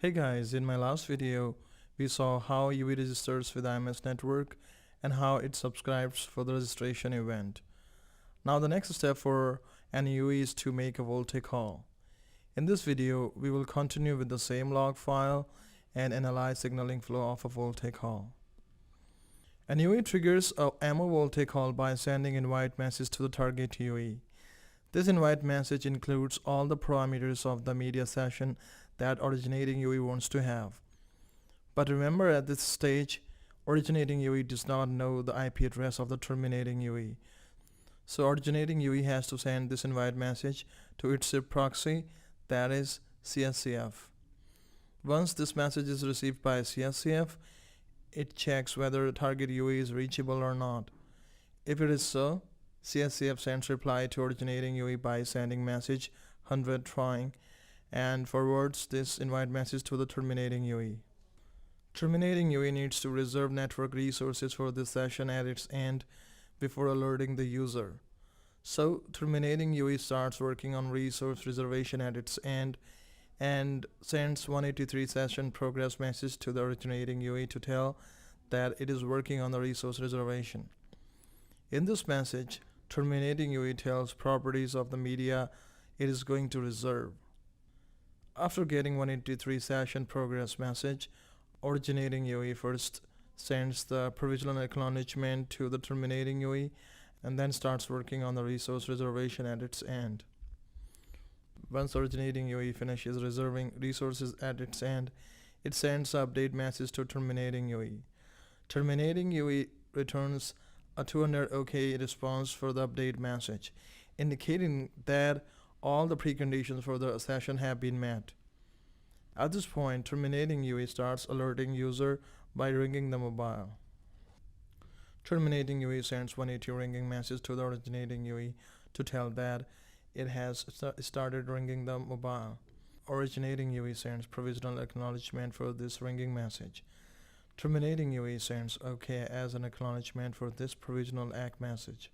Hey guys, in my last video, we saw how UV registers with IMS network and how it subscribes for the registration event. Now the next step for an UV is to make a VoLTE call. In this video, we will continue with the same log file and analyze signaling flow of a VoLTE call. An UV triggers a AMO VoLTE call by sending invite message to the target UV. This invite message includes all the parameters of the media session that originating UV wants to have. But remember, at this stage, originating UV does not know the IP address of the terminating UV. So originating UV has to send this invite message to its SIP proxy, that is CSCF. Once this message is received by CSCF, it checks whether the target UV is reachable or not. If it is so, CSCF sends reply to originating UV by sending message 100 trying and forwards this invite message to the terminating UV. Terminating UV needs to reserve network resources for this session at its end before alerting the user. So terminating UV starts working on resource reservation at its end and sends 183 session progress message to the originating UV to tell that it is working on the resource reservation. In this message, terminating UV tells properties of the media it is going to reserve. After getting 183 session progress message, originating UV first sends the provisional acknowledgement to the terminating UV and then starts working on the resource reservation at its end. Once originating UV finishes reserving resources at its end, it sends the update message to terminating UV. Terminating UV returns a 200 OK response for the update message, indicating that all the preconditions for the session have been met. At this point, terminating UV starts alerting user by ringing the mobile. Terminating UV sends 180 ringing message to the originating UV to tell that it has started ringing the mobile. Originating UV sends provisional acknowledgement for this ringing message. Terminating UV sends OK as an acknowledgement for this provisional ACK message.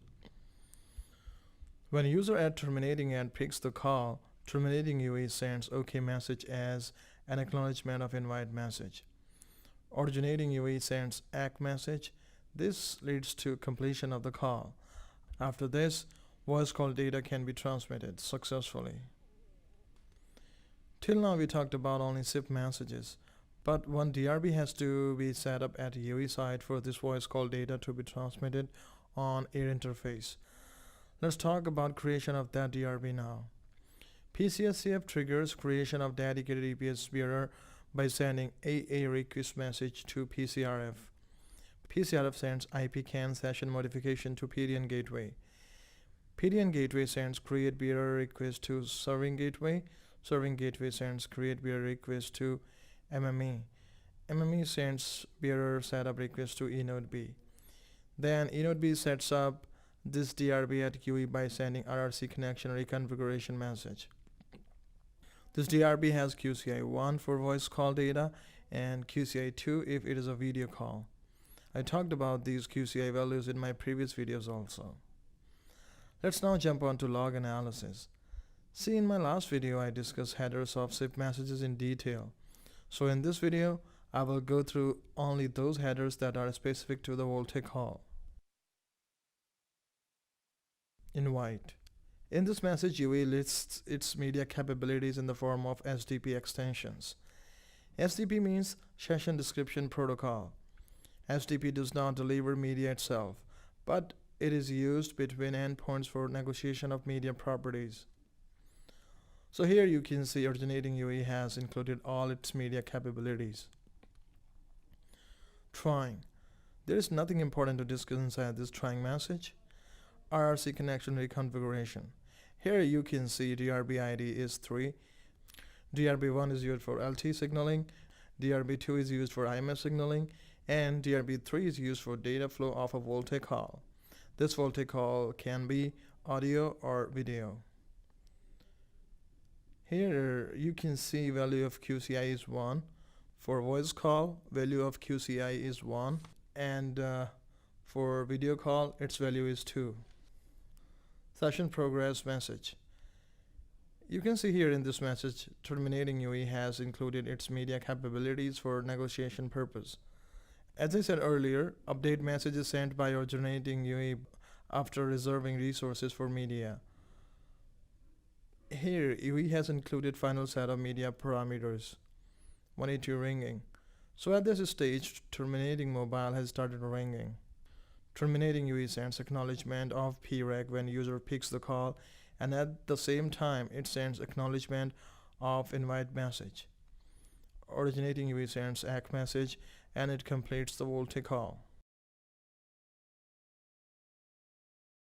When a user at terminating end picks the call, terminating UV sends OK message as an acknowledgement of invite message. Originating UV sends ACK message. This leads to completion of the call. After this, voice call data can be transmitted successfully. Till now we talked about only SIP messages, but one DRB has to be set up at UV side for this voice call data to be transmitted on air interface. Let's talk about creation of that DRB now. PCSCF triggers creation of dedicated EPS bearer by sending AA request message to PCRF. PCRF sends IPCAN session modification to PDN gateway. PDN gateway sends create bearer request to serving gateway. Serving gateway sends create bearer request to MME. MME sends bearer setup request to eNode B. Then eNode B sets up this DRB at UV by sending RRC connection reconfiguration message. This DRB has QCI 1 for voice call data and QCI 2 if it is a video call. I talked about these QCI values in my previous videos also. Let's now jump on to log analysis. See, in my last video I discussed headers of SIP messages in detail. So in this video, I will go through only those headers that are specific to the VoLTE call. Invite. In this message, UV lists its media capabilities in the form of SDP extensions. SDP means Session Description Protocol. SDP does not deliver media itself, but it is used between endpoints for negotiation of media properties. So here you can see originating UV has included all its media capabilities. Trying. There is nothing important to discuss inside this trying message. RRC connection reconfiguration. Here you can see DRB ID is 3. DRB1 is used for LT signaling, DRB2 is used for IMS signaling, and DRB3 is used for data flow of a VoLTE call. This VoLTE call can be audio or video. Here you can see value of QCI is 1. For voice call, value of QCI is 1, and for video call, its value is 2. Session progress message. You can see here in this message, terminating UE has included its media capabilities for negotiation purpose. As I said earlier, update message is sent by originating UE after reserving resources for media. Here, UE has included final set of media parameters, 182 ringing. So at this stage, terminating mobile has started ringing. Terminating UE sends acknowledgement of PREG when user picks the call, and at the same time it sends acknowledgement of invite message. Originating UE sends ACK message and it completes the VoLTE call.